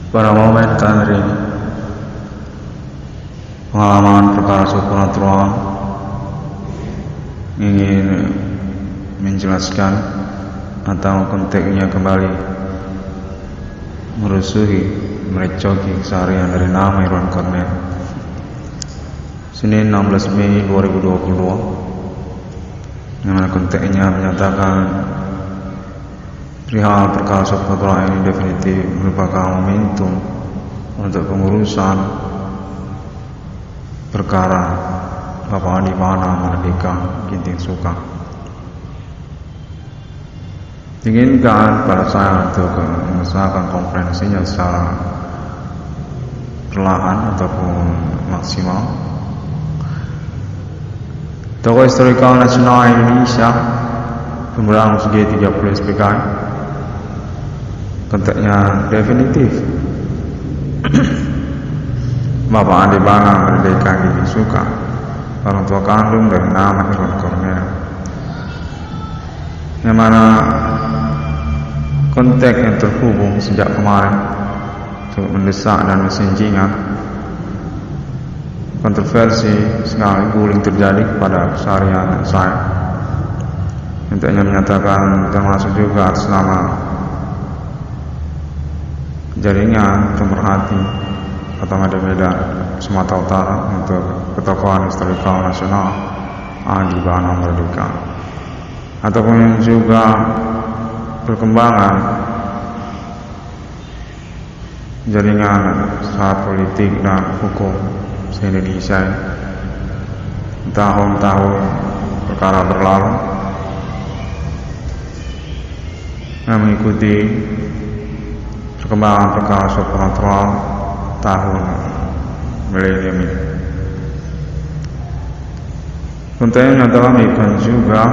Pada momen hari ini, pengalaman perkara supernatural ingin menjelaskan atau konteksnya kembali merusuhi, merecoki keseharian dari nama Irwan Cornel. Senin 16 Mei 2022, yang mana konteksnya menyatakan perihal perkara supernatural ini definitif merupakan momentum untuk pengurusan perkara Bapak Adi Bana Merdeka Ginting Suka. Inginkan pada saya untuk mengusahakan komprensinya secara perlahan ataupun maksimal. Tokoh historikal nasional Indonesia pemberangus G30 SPKI, konteksnya definitif Bapak Adi Bana Merdeka Ginting Suka, orang tua kandung dari nama Irwan Cornel, yang mana konteks yang terhubung sejak kemarin untuk mendesak dan mensenjingan kontroversi sekali guling terjadi kepada keseharian saya. Intinya menyatakan termasuk juga atas nama jaringan pemerhati atau media Sumatera Utara untuk ketokohan historikal nasional Adi Bana Merdeka, ataupun juga perkembangan jaringan saat politik dan hukum se-Indonesia tahun-tahun perkara berlalu yang mengikuti perkembangan perkara supernatural tahun milenium ini. Kontennya adalah menunjukkan juga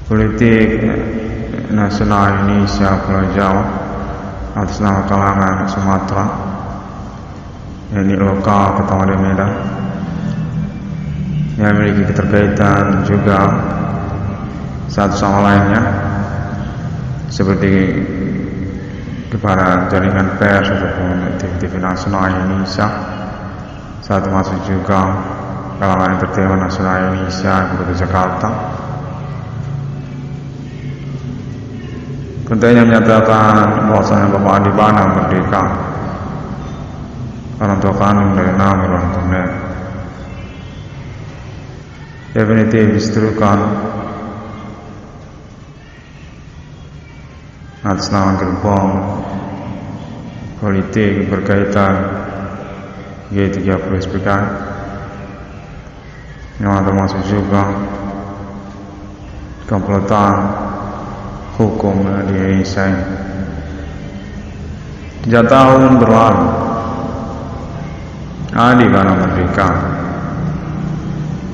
politik nasional Indonesia Pulau Jawa atas nama kalangan Sumatera, yakni lokal Kota Medan, yang memiliki keterkaitan juga satu sama lainnya, seperti kepada jaringan pers ataupun TV nasional Indonesia, saat termasuk juga kalangan entertainment nasional Indonesia Kota Jakarta. Kontennya menyatakan bahwasanya Bapak Adi Bana Merdeka, orang tua kandung dari nama Irwan Cornel, definitif diseterukan atas nama gerbong politik berkaitan G30 SPKI, yang termasuk juga komplotan hukum di Indonesia ini. 3 tahun berlalu, Adi Bana Merdeka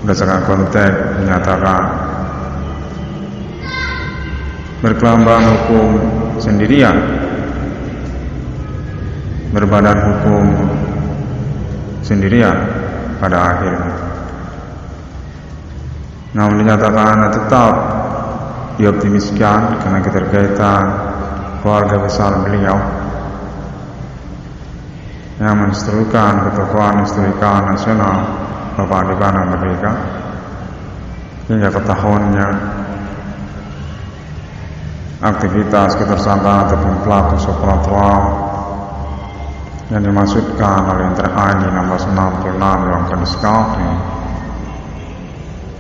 berdasarkan konteks menyatakan berkelambang hukum sendirian, berbadan hukum sendirian pada akhirnya. Namun dinyatakan tetap dioptimiskan karena keterkaitan keluarga besar beliau yang menserukan ketokohan historikal nasional Bapak Adi Bana Merdeka hingga ke tahunnya aktivitas ketersangkaan ataupun pelaku supernatural yang dimaksudkan oleh Intern ID 1666 dalam kondisi Calvin.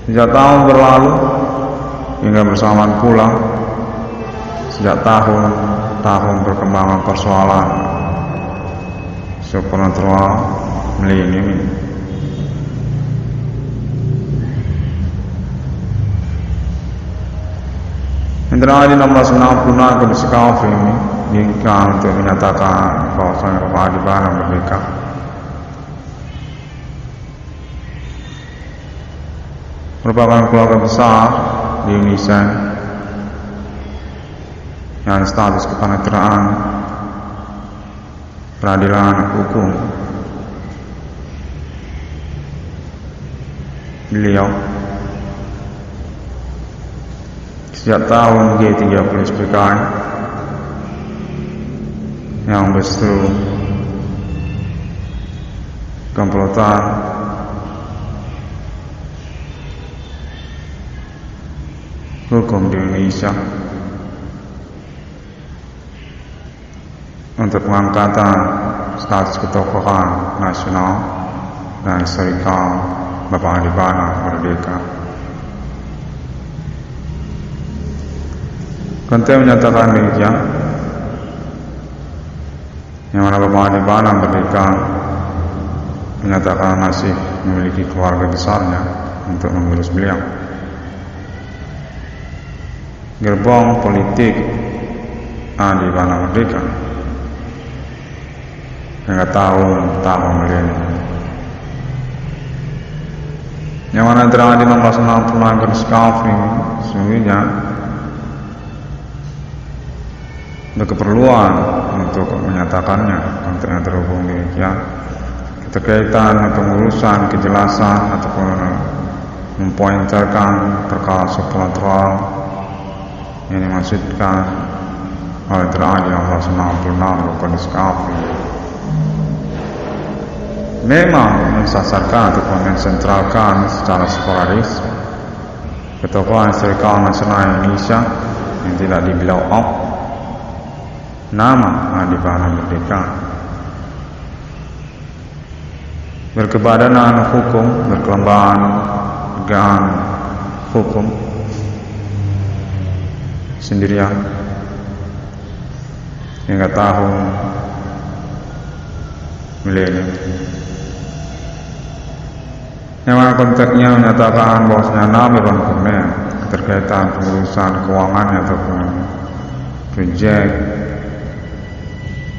3 tahun berlalu hingga bersamaan pula sejak tahun perkembangan persoalan supernatural milenium ini. Intern ID 1666 kondisi Calvin ini diinginkan untuk menyatakan bahwasanya Bapak Adi Bana Merdeka merupakan keluarga besar di Indonesia yang status kepaniteraan peradilan hukum beliau sejak tahun G30 SPKI yang berseteru komplotan hukum di Indonesia untuk pengangkatan status ketokohan nasional dan historikal Bapak Adi Bana Merdeka. Konten menyatakan demikian, yang mana Bapak Adi Bana Merdeka menyatakan masih memiliki keluarga besarnya untuk mengurus beliau. Gerbong politik Adi Bana Merdeka hingga tahun milenium, yang mana terang di 1960 garis kafring sesungguhnya berkeperluan untuk menyatakannya untuk yang terhubung demikian keterkaitan pengurusan kejelasan ataupun mempointerkan perkara supernatural yang dimaksudkan oleh terang di 1966 garis kafring memang mensasarkan ataupun mensentralkan secara sporadis ketokohan historikal nasional Indonesia yang tidak di-blow up nama Adi Bana Merdeka, berkebadanan hukum, berkelembagaan pegang hukum sendirian hingga tahun milenium, yang mana konteksnya menyatakan bahwasanya Nabi Ron Kurnia keterkaitan pengurusan keuangannya ataupun proyek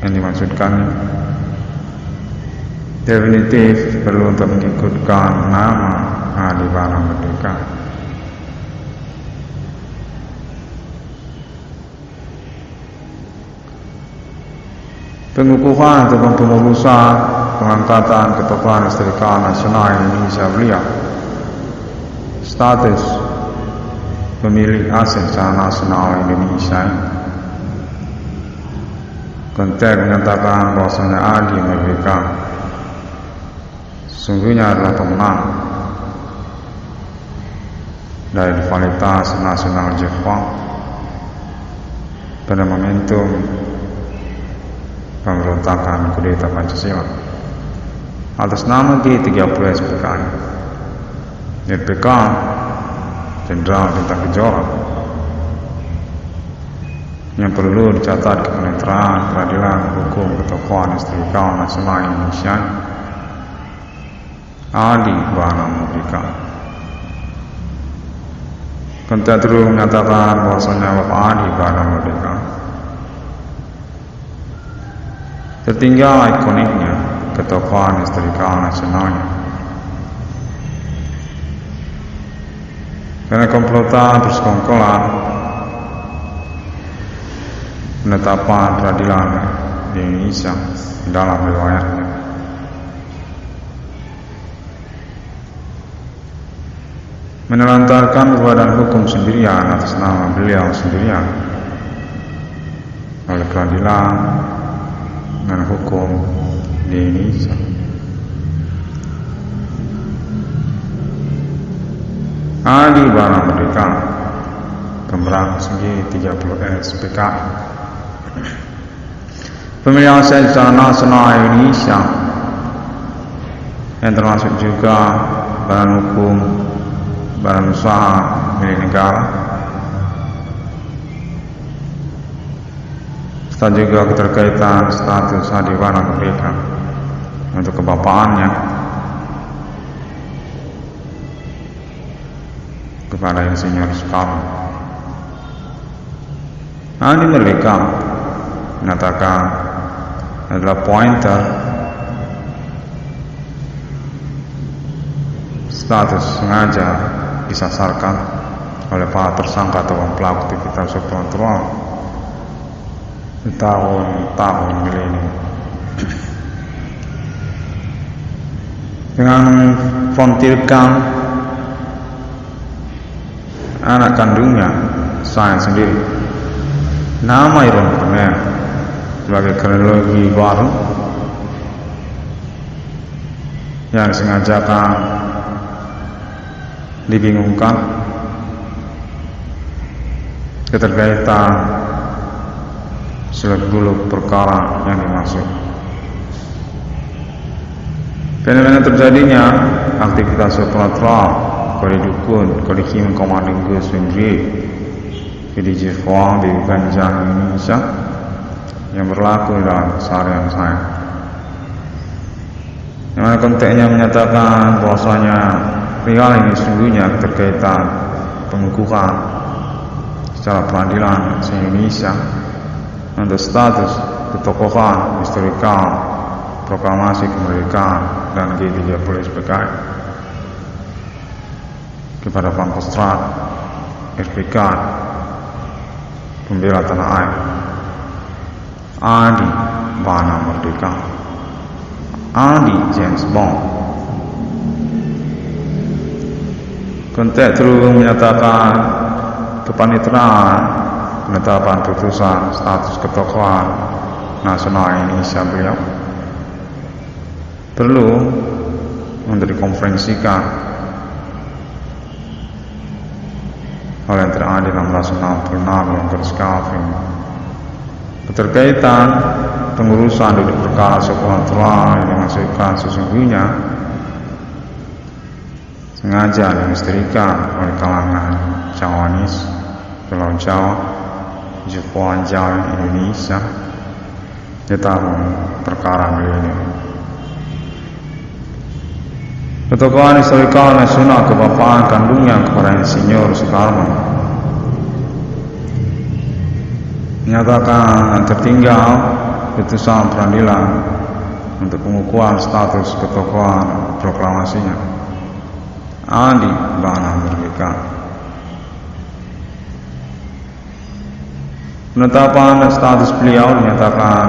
yang dimaksudkan definitif perlu untuk mengikutkan nama Adi Bana Merdeka. Pengukuhan ataupun pengurusan pengangkatan ketokohan historikal nasional Indonesia beliau status pemilik aset secara nasional Indonesia. Konteks menyatakan bahwasanya Adi Merdeka sesungguhnya adalah pemenang dari rivalitas nasional Jepang pada momentum pemberontakan kudeta Pancasila atas nama G30 SPK. SPK Jenderal Bintang Kejora yang perlu dicatat kepenetraan peradilan hukum ketokohan historikal nasional Indonesia Adi Bana Merdeka. Konteks terus menyatakan bahwasanya Bapak Adi Bana Merdeka tertinggal ikoniknya ketokohan historikal nasionalnya karena komplotan persekongkolan penetapan peradilan di Indonesia dalam riwayatnya menelantarkan badan hukum sendirian atas nama beliau sendirian oleh peradilan dan hukum di Indonesia. Adi Bana Merdeka Kembrang segi 30 SPK pemilihan secara nasional Indonesia yang termasuk juga badan hukum, badan usaha milik negara serta juga keterkaitan status Adi Bana Merdeka untuk kebapaannya kepada Insinyur Soekarno. Adi Merdeka menyatakan adalah pointer status sengaja disasarkan oleh para tersangka atau pelaku aktivitas supernatural di tahun milenium dengan memfontirkan anak kandungnya saya sendiri nama Iron Kurnia sebagai kronologi baru yang sengajakan dibingungkan keterkaitan seluk-beluk perkara yang dimaksud. Fenomena terjadinya aktivitas supernatural kode dukun, kode himan komandang gue sendiri di Jepang di Ganjang Indonesia yang berlaku dalam keseharian saya. Yang mana konteksnya menyatakan bahwasanya perihal ini sesungguhnya keterkaitan pengukuhan secara peradilan se-Indonesia untuk status ketokohan historikal proklamasi kemerdekaan dan G30 SPKI kepada Pangkostrat RPK pembela tanah air Adi Bana Merdeka, Adi James Bond. Konteks terus menyatakan kepanitraan penetapan putusan status ketokohan nasional Indonesia beliau perlu untuk dikonferensikan oleh yang terjadi 1666 yang terskafing keterkaitan pengurusan duduk perkara supernatural yang dimaksudkan sesungguhnya sengaja dimisterikan oleh kalangan Jawanis, Pulau Jawa, Jepang, Jawa, Indonesia di tahun perkara milenium. Ketokohan historikal nasional kebapaan kandungnya kepada Insinyur Soekarno menyatakan tertinggal putusan peradilan untuk pengukuhan status ketokohan proklamasinya Adi Bana Merdeka. Penetapan status beliau dinyatakan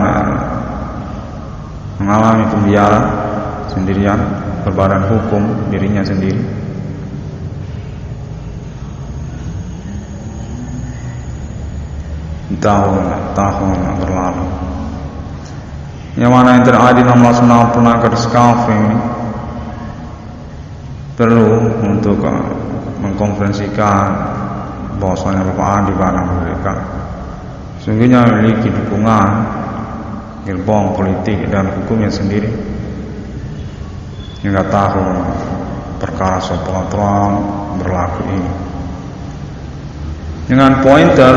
mengalami pembiaran sendirian berbadan hukum dirinya sendiri. Tahun berlalu yang mana yang terjadi 1666 garis kafring perlu untuk mengkonferensikan bahwasanya Bapak Adi Bana Merdeka sungguhnya memiliki dukungan gerbong politik dan hukumnya sendiri hingga tahun perkara supernatural berlaku ini dengan pointer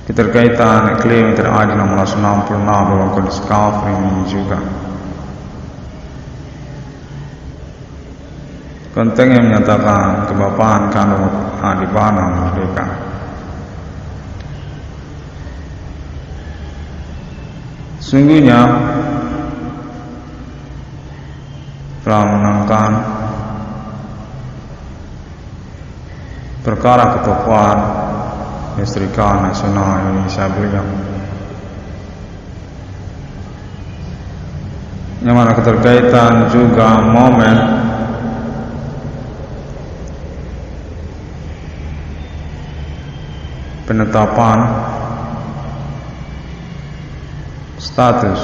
keterkaitan klaim yang terjadi 1666 dalam kondisi kafir ini juga kontennya menyatakan kebapaan kandung Adi Bana Merdeka. Sungguhnya telah menangkan perkara ketokohan historikal nasional Indonesia beliau yang mana keterkaitan juga momen penetapan status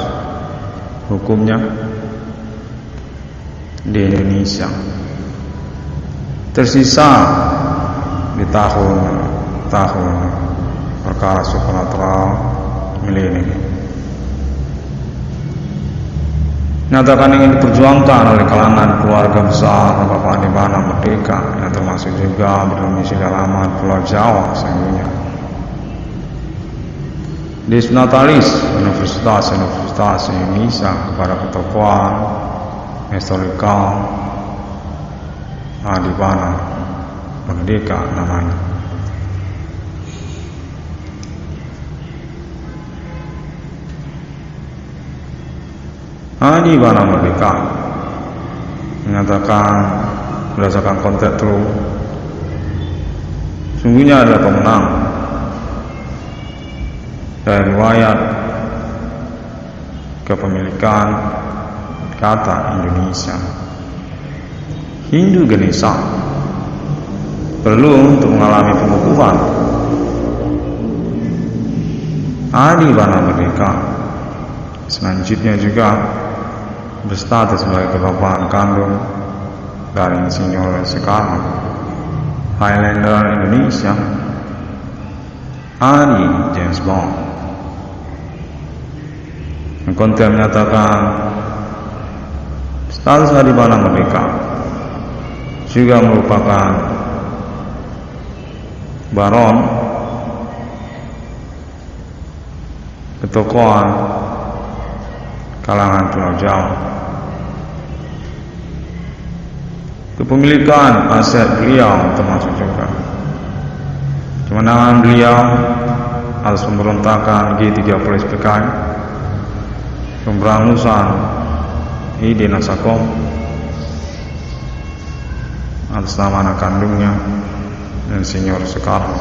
hukumnya di Indonesia tersisa di tahun perkara supernatural milenium. Nyatakan ingin diperjuangkan oleh kalangan keluarga besar Bapak Adi Bana Merdeka yang termasuk juga berdomisili alamat Pulau Jawa sesungguhnya. Disnatalis Universitas Indonesia kepada ketokohan historikal Adi Bana Merdeka namanya. Adi Bana Merdeka menyatakan berdasarkan konteks terus sungguhnya adalah pemenang dari riwayat kepemilikan kata Indonesia. Hindu Ganesha perlu untuk mengalami pengukuhan di mana mereka. Selanjutnya juga berstatus sebagai kebapaan kandung dari insinyur sekarang Highlander Indonesia, Adi James Bond. Konten menyatakan status di mana mereka juga merupakan baron ketokohan kalangan Pulau Jawa. Kepemilikan aset beliau termasuk juga kemenangan beliau atas pemberontakan G30 SPKI, pemberangusan ID Nasakom atas nama anak kandungnya Insinyur Soekarno.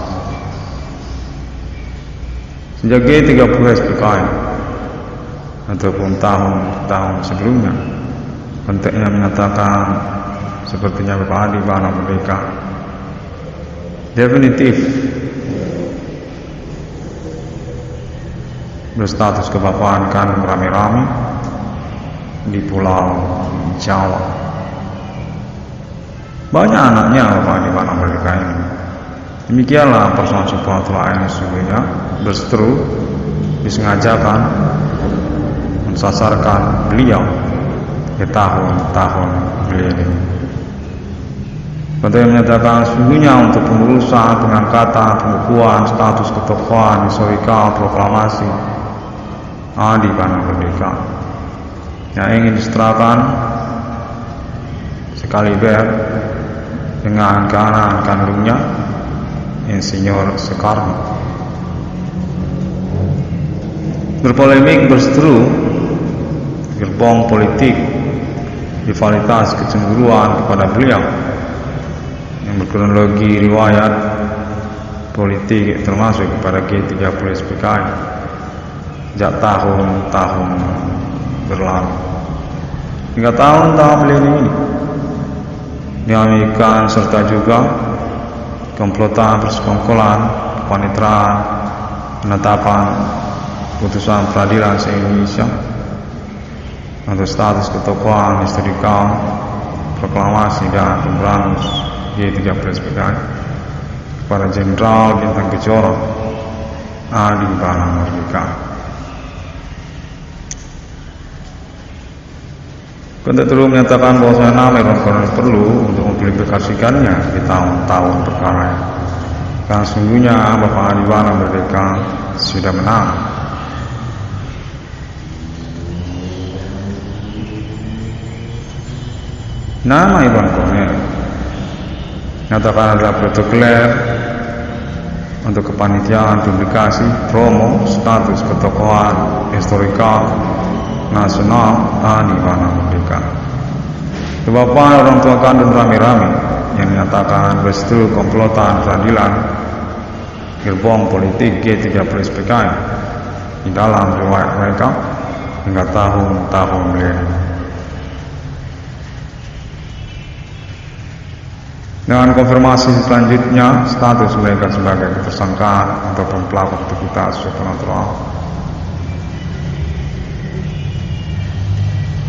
Sejak G30 SPKI ataupun tahun sebelumnya, konteksnya menyatakan sepertinya Bapak Adi Bana Merdeka definitif berstatus kebapaan kandung rame-rame di Pulau Jawa. Banyak anaknya Bapak Adi Bana Merdeka ini. Demikianlah personal supporter yang sesungguhnya berseteru disengajakan mensasarkan beliau di tahun-tahun beliau ini. Konten menyatakan sesungguhnya untuk pengurusan, pengangkatan, pengukuhan status ketokohan historikal proklamasi Adi Bana Merdeka yang ingin disetelahkan sekaliber dengan kanan kandungnya Insinyur Soekarno. Berpolemik berseteru gerbong politik rivalitas kecemburuan kepada beliau yang berkronologi riwayat politik termasuk kepada G30 SPKI sejak tahun-tahun berlalu hingga tahun-tahun beliau ini dinamikan serta juga komplotan persekongkolan kepaniteraan penetapan putusan peradilan se-Indonesia untuk status ketokohan historikal proklamasi dan pemberangus G30 SPKI kepada Jenderal Bintang Kejora Adi Bana Merdeka. Konteks terus menyatakan bahwa nama Irwan Kornel perlu untuk mempublikasikannya di tahun-tahun perkara. Karena sungguhnya Bapak Adi Bana Merdeka sudah menang. Nama Irwan Kornel nyatakan adalah protokoler untuk kepanitiaan publikasi promo status ketokohan historikal nasional Adi Bana Merdeka. Kebapaan orang tua kandung rame-rame yang menyatakan berseteru komplotan peradilan gerbong politik G30 SPKI di dalam riwayat mereka hingga tahun-tahun beliau. Dengan konfirmasi selanjutnya status mereka sebagai tersangka ataupun pelaku aktivitas supernatural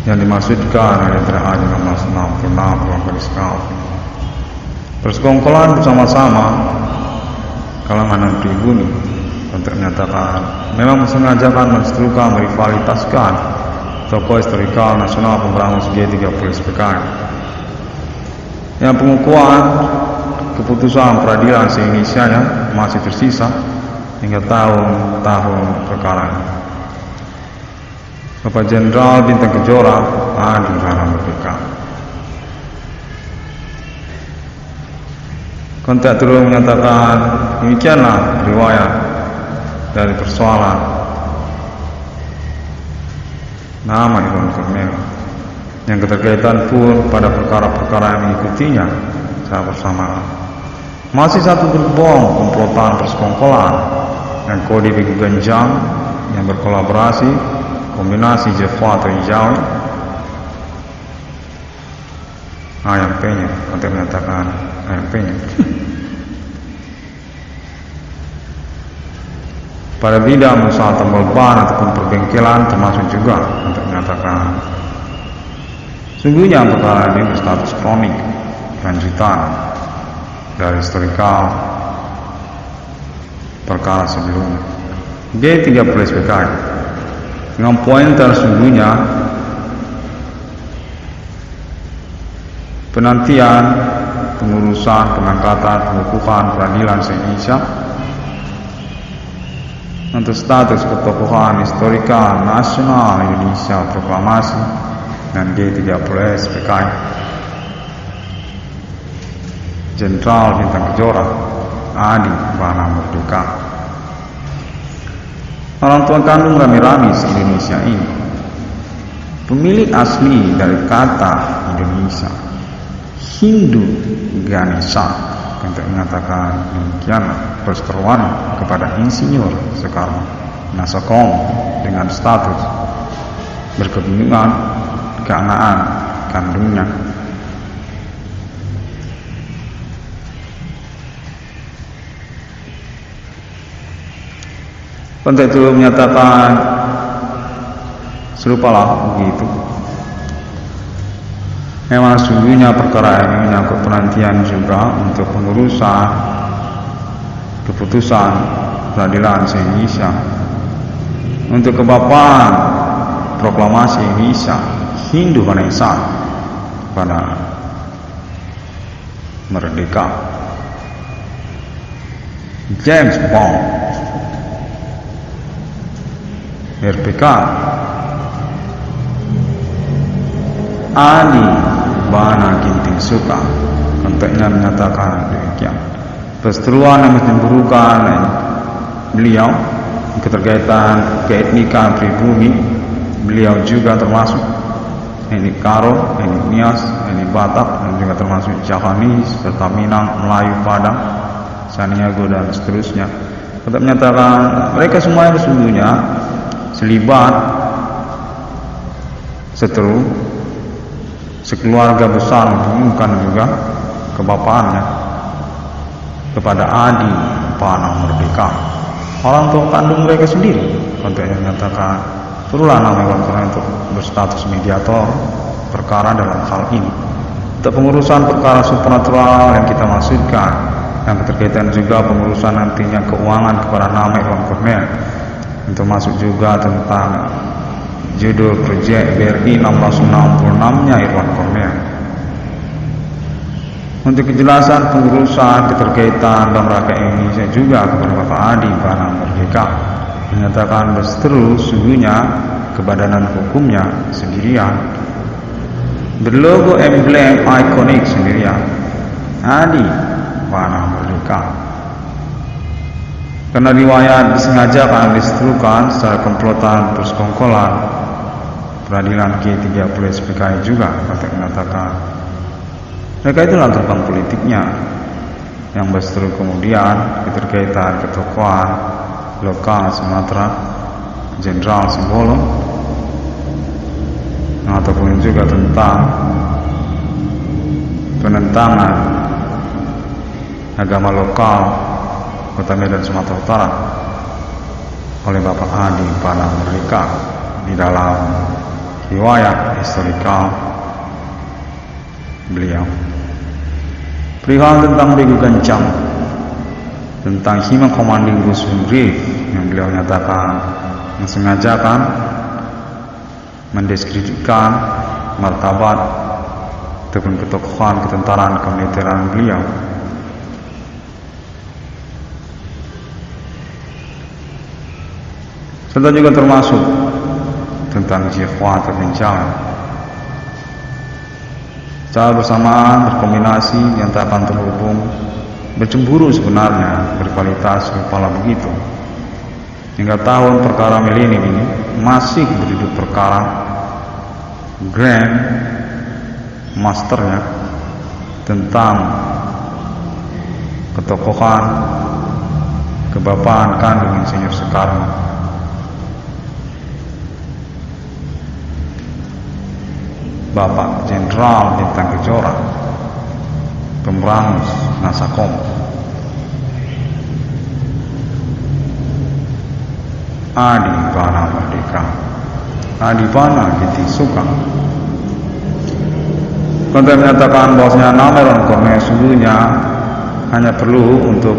yang dimaksudkan oleh Terhadap 1666 Provinsi Kalfi. Persekongkolan bersama-sama kalangan pribumi untuk menyatakan memang sengajakan menseterukan merivalitaskan tokoh historikal nasional pemberangus G30 SPKI yang pengukuhan keputusan peradilan se-Indonesia masih tersisa hingga tahun-tahun perkara ini. Bapak Jenderal Bintang Kejora Adi Bana Merdeka. Konteks terus menyatakan demikianlah riwayat dari persoalan nama Irwan Kornel yang keterkaitan pun pada perkara-perkara yang mengikutinya secara bersamaan. Masih satu gerbong komplotan persekongkolan dan kode Begu Ganjang yang berkolaborasi kombinasi Java atau hijau AMP-nya untuk menyatakan AMP-nya pada bidang usaha tambal ban ataupun perbengkelan termasuk juga untuk menyatakan sungguhnya perkara ini berstatus kronik lanjutan dari historikal perkara sebelumnya. D30 SPKI dengan pointer sungguhnya penantian pengurusan pengangkatan pengukuhan peradilan se-Indonesia untuk status ketokohan historikal nasional Indonesia proklamasi dan G30 SPKI Jenderal Bintang Kejora Adi Bana Merdeka. Orang tua kandung Rami Ramis Indonesia ini pemilik asli dari kata Indonesia Hindu Ganesha untuk mengatakan demikian perseteruan kepada Insinyur Soekarno Nasokom dengan status berkebingungan keanaan kandungnya. Konteks itu menyatakan serupalah begitu. Memang sungguhnya perkara ini menyangkut penantian juga untuk pengurusan keputusan peradilan se-Indonesia untuk kebapaan proklamasi Indonesia Hindu Ganesha pada merdeka. James Bond RPK Adi Bana Ginting Suka konteksnya menyatakan demikian. Perseteruan yang mencemburukan beliau keterkaitan keetnikan pribumi beliau juga termasuk etnik Karo, etnik Nias, etnik Batak dan juga termasuk Javanese serta Minang, Melayu, Padang, Saniago dan seterusnya. Untuk menyatakan mereka semuanya sesungguhnya selibat seteru sekeluarga besar mengumumkan juga kebapaannya kepada Adi Bana Merdeka, orang tua kandung mereka sendiri. Konteksnya menyatakan perlulah nama Korban untuk berstatus mediator perkara dalam hal ini. Untuk pengurusan perkara supranatural yang kita maksudkan yang berkaitan juga pengurusan nantinya keuangan kepada nama Irwan Kornel, untuk masuk juga tentang judul proyek BRI 1666-nya Irwan Kornel. Untuk kejelasan pengurusan keterkaitan dalam rakyat Indonesia juga kepada Bapak Adi Bana Merdeka menyatakan berseteru sungguhnya kebadanan hukumnya sendirian berlogo emblem ikonik sendirian Adi Bana Merdeka. Karena riwayat disengajakan diseterukan secara komplotan persekongkolan peradilan G30 SPKI juga untuk mengatakan mereka itulah terbang politiknya yang berseteru kemudian keterkaitan ketokohan lokal Sumatera Jenderal Simbolo ataupun juga tentang penentangan agama lokal Kota Medan Sumatera Utara oleh Bapak Adi Bana Merdeka di dalam riwayat historikal beliau. Perihal tentang Begu Gancang, tentang Human Commanding Gusung Brief yang beliau nyatakan mensengajakan mendiskreditkan martabat ataupun ketokohan ketentaraan kemiliteran beliau. Serta juga termasuk tentang jihad kebencangan. Secara bersamaan berkombinasi dinyatakan terhubung bercemburu sebenarnya berkualitas kepala begitu. Hingga tahun perkara milenium ini masih berduduk perkara Grand Masternya tentang ketokohan kebapaan kandung Insinyur Soekarno. Bapak Jenderal Bintang Kejora, Pemberangus Nasokom. Adipana merdeka. Adipana gitu suka. Konten menyatakan bahwasanya Nameron Kornea sungguhnya hanya perlu untuk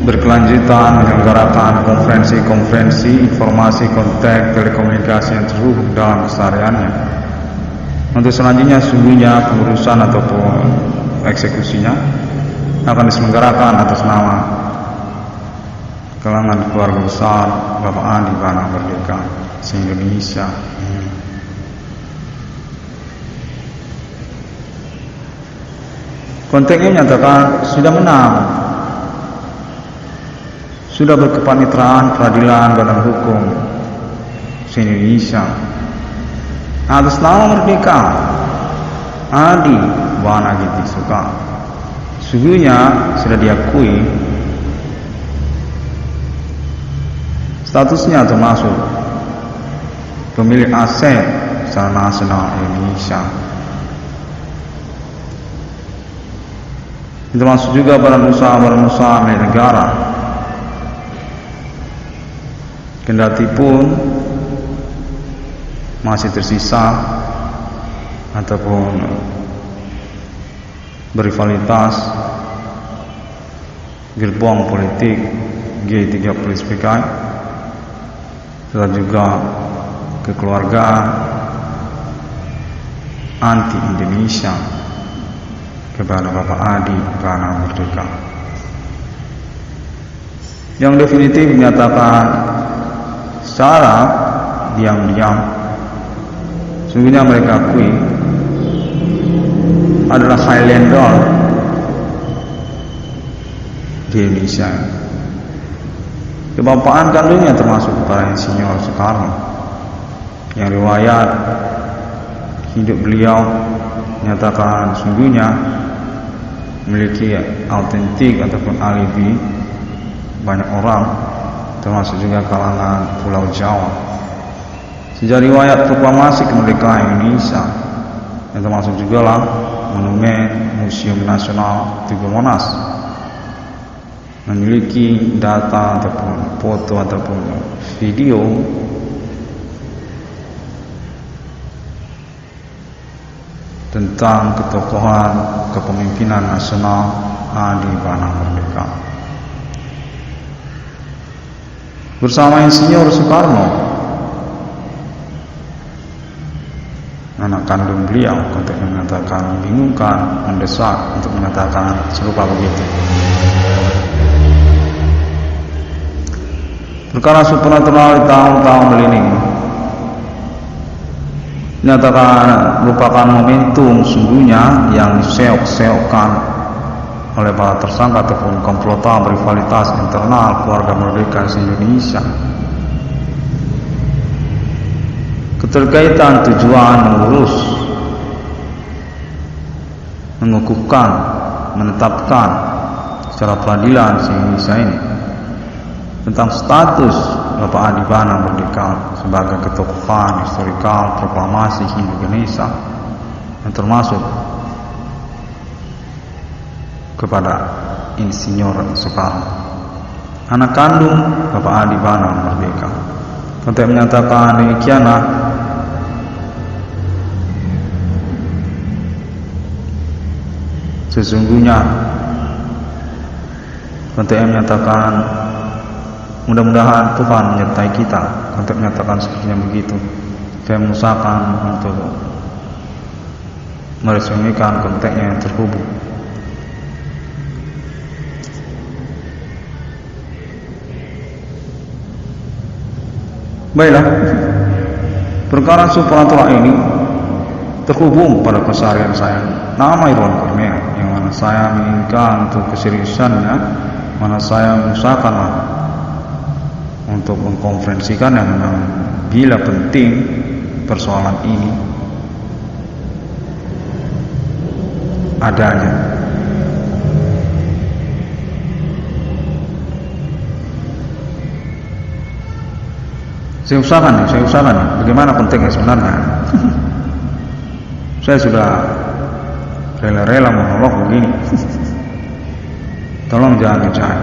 berkelanjutan menyelenggarakan konferensi-konferensi, informasi, kontak, telekomunikasi yang terhubung dalam kesehariannya. Untuk selanjutnya sungguhnya pengurusan ataupun eksekusinya akan diselenggarakan atas nama kalangan keluarga besar Bapak Adipana Merdeka se-Indonesia. Konteksnya menyatakan sudah menang, sudah berkepanitraan peradilan badan hukum se-Indonesia atas nama Merdeka Adipana Giti Suka. Sungguhnya sudah diakui statusnya termasuk pemilik aset secara nasional Indonesia. Termasuk juga badan usaha milik negara. Kendati pun masih tersisa ataupun berrivalitas gerbong politik G30 PKI, serta juga kekeluargaan anti Indonesia kepada Bapak Adipana Merdeka, yang definitif menyatakan secara diam-diam sungguhnya mereka akui adalah Highlander di Indonesia. Kebapaan kandungnya termasuk kepada Insinyur Soekarno, yang riwayat hidup beliau menyatakan sungguhnya memiliki autentik ataupun alibi banyak orang, termasuk juga kalangan Pulau Jawa. Sejak riwayat proklamasi kemerdekaan Indonesia, yang termasuk juga lah monumen Museum Nasional Tugu Monas, memiliki data ataupun foto ataupun video tentang ketokohan kepemimpinan nasional Adipana Merdeka bersama Insinyur Soekarno, anak kandung beliau, untuk menyatakan membingungkan, mendesak untuk menyatakan serupa begitu. Perkara supernatural di tahun-tahun melini menyatakan merupakan momentum sungguhnya yang diseok-seokkan oleh para tersangka ataupun komplotan berrivalitas internal keluarga merdeka se-Indonesia. Keterkaitan tujuan mengurus, mengukuhkan, menetapkan secara peradilan se-Indonesia ini tentang status Bapak Adipana Merdeka sebagai ketokohan historikal proklamasi Indonesia, yang termasuk kepada Insinyur Soekarno, anak kandung Bapak Adipana Merdeka. Untuk menyatakan demikianlah sesungguhnya untuk menyatakan mudah-mudahan Tuhan menyertai kita untuk menyatakan sepertinya begitu. Saya mengusahakan untuk meresmikan kontaknya yang terhubung. Baiklah, perkara supernatural ini terhubung pada keseharian saya. Nama Irwan Kornea, yang mana saya menginginkan untuk keseriusannya, mana saya mengusahakanlah untuk mengkonferensikan yang bila penting persoalan ini adanya. Saya usahakan bagaimana konteksnya sebenarnya. Saya sudah rela-rela monolog begini. Tolong jangan ngecai.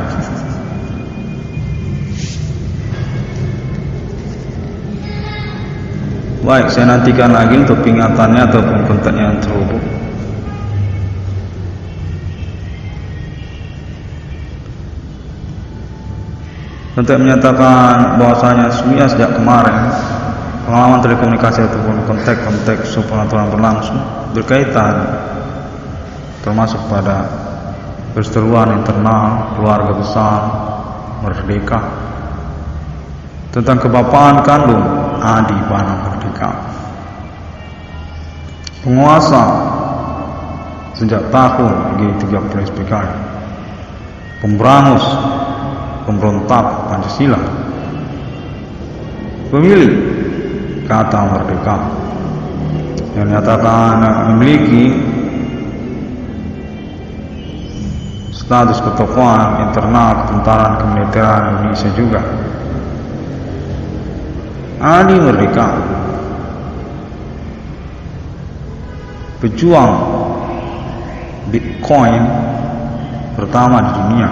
Baik, saya nantikan lagi untuk ingatannya ataupun kontaknya yang terhubung. Untuk menyatakan bahwasanya sebenarnya sejak kemarin pengalaman telekomunikasi ataupun kontak supernatural berlangsung berkaitan termasuk pada perseteruan internal keluarga besar Merdeka tentang kebapaan kandung Adi Bana Merdeka, penguasa sejak tahun G30 SPKI, pemberangus pemberontak Pancasila, pemilik kata merdeka, yang nyatakan memiliki status ketokohan internal ketentaraan kemiliteran Indonesia juga. Adi Merdeka, pejuang Bitcoin pertama di dunia.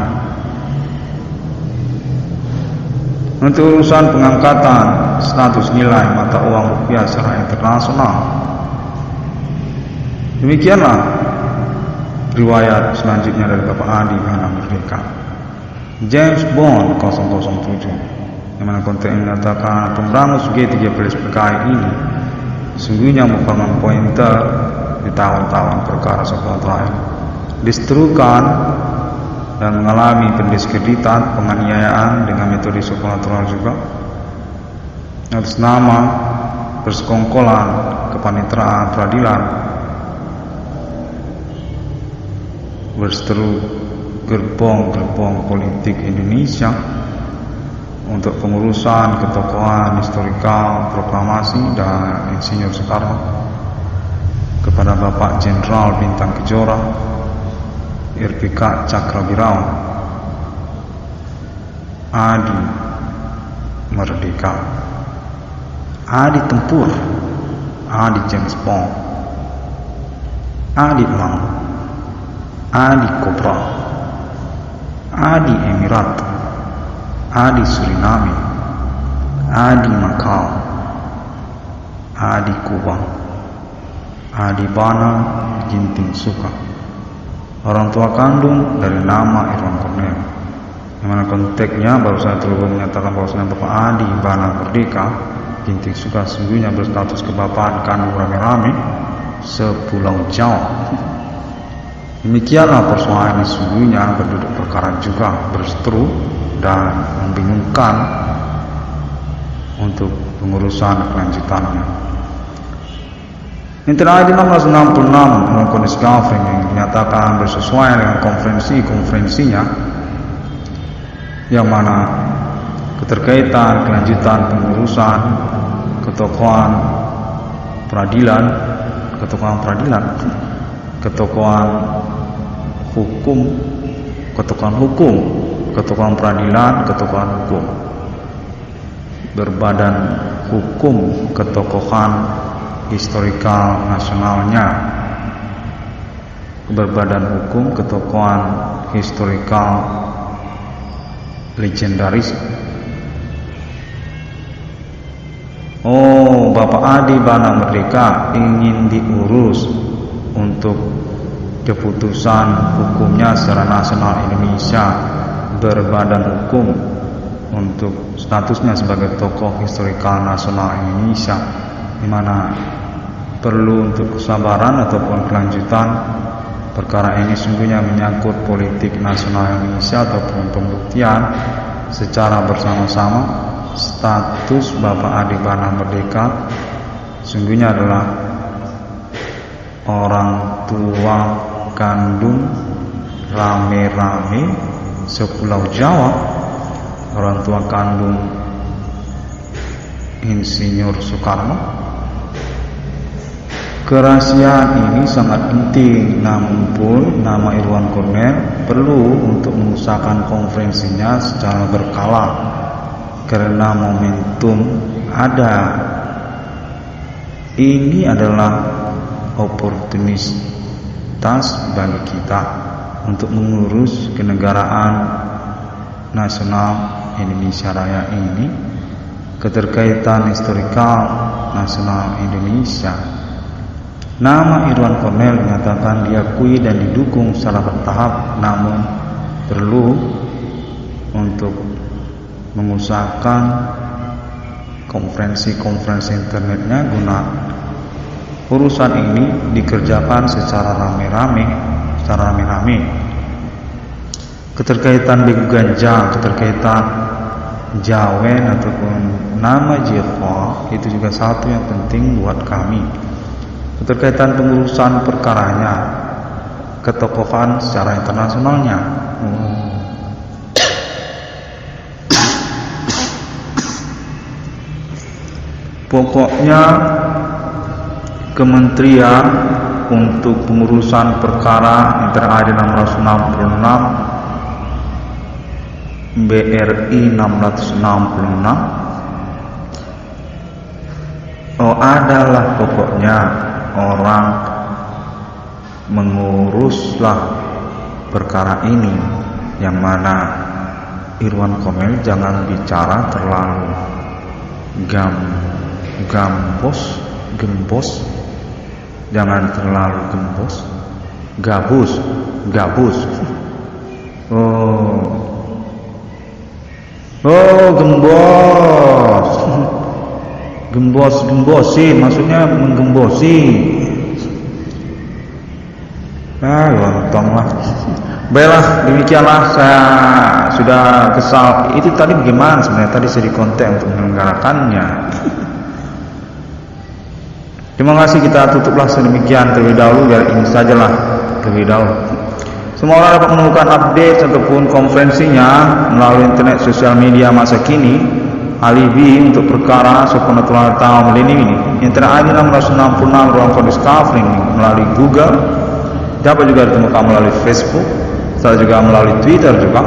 Untuk urusan pengangkatan status nilai mata uang rupiah secara internasional, demikianlah riwayat selanjutnya dari Bapak Adi Bana Merdeka. James Bond 007, yang mana kontennya menyatakan pemberangus G30 SPKI ini sesungguhnya merupakan pointer di tahun-tahun perkara supernatural diseterukan dan mengalami pendiskreditan, penganiayaan dengan metode supernatural juga atas nama persekongkolan kepaniteraan peradilan, berseteru gerbong-gerbong politik Indonesia untuk pengurusan ketokohan historikal proklamasi dan Insinyur Soekarno kepada Bapak Jenderal Bintang Kejora RPK Cakrabirawa. Adi Merdeka, Adi Tempur, Adi James Bond, Adi Elang, Adi Kobra, Adi Emirat, Adi Suriname, Adi Macau, Adi Kubang, Adi Bana Ginting Suka, orang tua kandung dari nama Irwan Cornel, yang mana konteksnya baru saya terhubung menyatakan bahwasanya Bapak Adi Bana Merdeka Ginting Suka sesungguhnya berstatus kebapaan kandung rame-rame sepulau Jawa. Demikianlah persoalan ini sesungguhnya berduduk perkara juga berseteru dan membingungkan untuk pengurusan kelanjutannya. Internal 1666 dalam kondisi governing yang dinyatakan bersesuaian dengan konferensinya, yang mana keterkaitan kelanjutan pengurusan ketokohan peradilan, ketokohan hukum, ketokohan peradilan, ketokohan hukum, berbadan hukum ketokohan historikal nasionalnya, berbadan hukum ketokohan historikal legendaris. Oh, Bapak Adi Bana Merdeka ingin diurus untuk keputusan hukumnya secara nasional Indonesia, berbadan hukum untuk statusnya sebagai tokoh historikal nasional Indonesia, di mana perlu untuk kesabaran ataupun kelanjutan perkara ini sungguhnya menyangkut politik nasional Indonesia ataupun pembuktian secara bersama-sama status Bapak Adi Bana Merdeka sungguhnya adalah orang tua kandung rame-rame sepulau Jawa, orang tua kandung Insinyur Soekarno. Kerahasiaan ini sangat penting, namun pun nama Irwan Cornel perlu untuk mengusahakan konferensinya secara berkala karena momentum ada. Ini adalah oportunitas bagi kita untuk mengurus kenegaraan nasional Indonesia Raya ini, keterkaitan historikal Nasional Indonesia. Nama Irwan Cornel dinyatakan diakui dan didukung secara bertahap, namun perlu untuk mengusahakan konferensi internetnya guna urusan ini dikerjakan secara rame-rame. Keterkaitan Begu Ganjang, keterkaitan Jawen ataupun nama Jihwa itu juga satu yang penting buat kami. Keterkaitan pengurusan perkaranya, ketokohan secara internasionalnya. Pokoknya kementerian untuk pengurusan perkara Inter ID 666 BRI 666 adalah pokoknya orang menguruslah perkara ini, yang mana Irwan Cornel jangan bicara terlalu gembos, jangan terlalu gabus. Gembosin, maksudnya menggembosi. Lontonglah. Baiklah, demikianlah, saya sudah kesal. Itu tadi bagaimana sebenarnya? Tadi saya di konten untuk menyelenggarakannya. Terima kasih, kita tutuplah sedemikian terlebih dahulu, biar ini sajalah terlebih dahulu. Semua orang dapat menemukan update ataupun konferensinya melalui internet sosial media masa kini. Alibi untuk perkara supernatural tahun milenium ini, Internet ID 666 ruang kode Skafling melalui Google, dapat juga ditemukan melalui Facebook, serta juga melalui Twitter juga,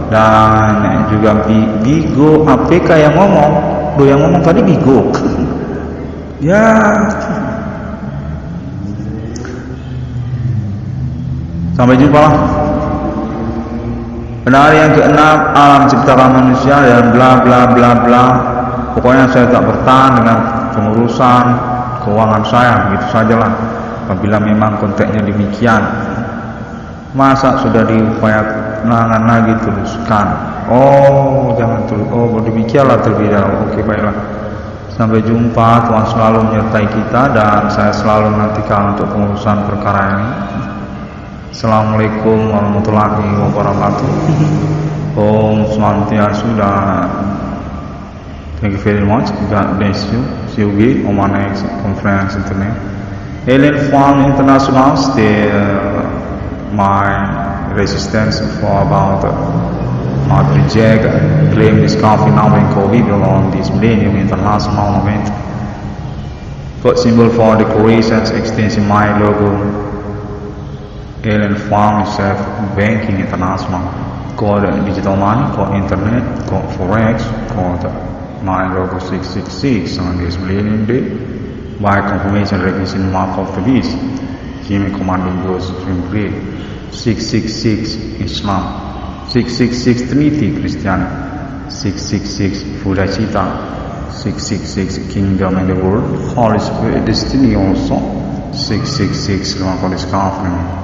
dan juga Bigo APK yang ngomong. Yang ngomong tadi Bigo. Ya. Sampai jumpa lah. Pada hari yang ke-6, alam ciptakan manusia dan bla bla bla bla. Pokoknya saya tak bertahan dengan pengurusan keuangan saya, begitu sajalah. Apabila memang konteksnya demikian, masa sudah diupayakan lagi tuliskan. Jangan tulis. Demikianlah terlebih dahulu. Oke, baiklah. Sampai jumpa. Tuhan selalu menyertai kita dan saya selalu menantikan untuk pengurusan perkara ini. Assalamualaikum warahmatullahi wabarakatuh. Om Swastiastu dan thank you very much. God bless you. See you again on my next conference internet. Alien Farm International still my resistance for about not reject claim discovery now in COVID on this millennium international event. Code symbol for decorations extension my logo. Alien Farm itself banking international. Code digital money, code internet, code forex, code my logo 666 on this millennium day. By confirmation recognition mark of the beast. Human commanding goes from grade 666 Islam, 666 Trinity Christian, 666 Buddha Cita, 666 Kingdom in the world, Holy Spirit destiny also, 666 Lumakolis Covenant.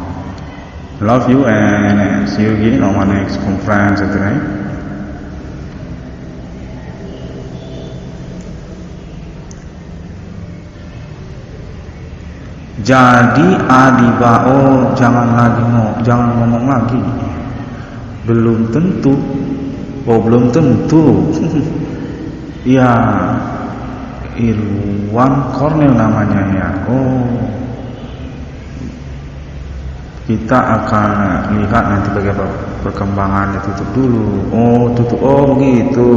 Love you and see you again on my next conference tonight. Jadi adibao jangan ngomong lagi. Belum tentu. Belum tentu. Ya, Irwan Cornel namanya ya. Kita akan lihat nanti bagaimana perkembangannya. Tutup dulu. Tutup. Begitu.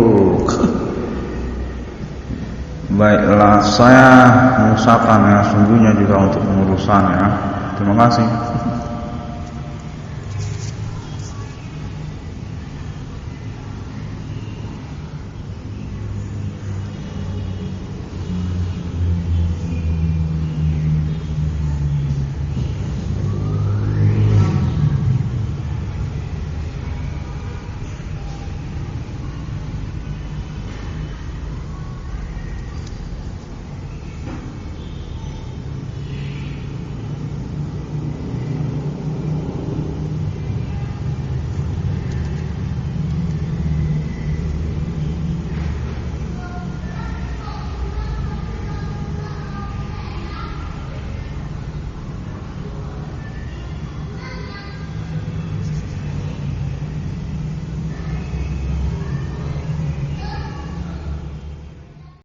Baiklah, saya mengusahakan ya sungguhnya juga untuk pengurusannya. Terima kasih.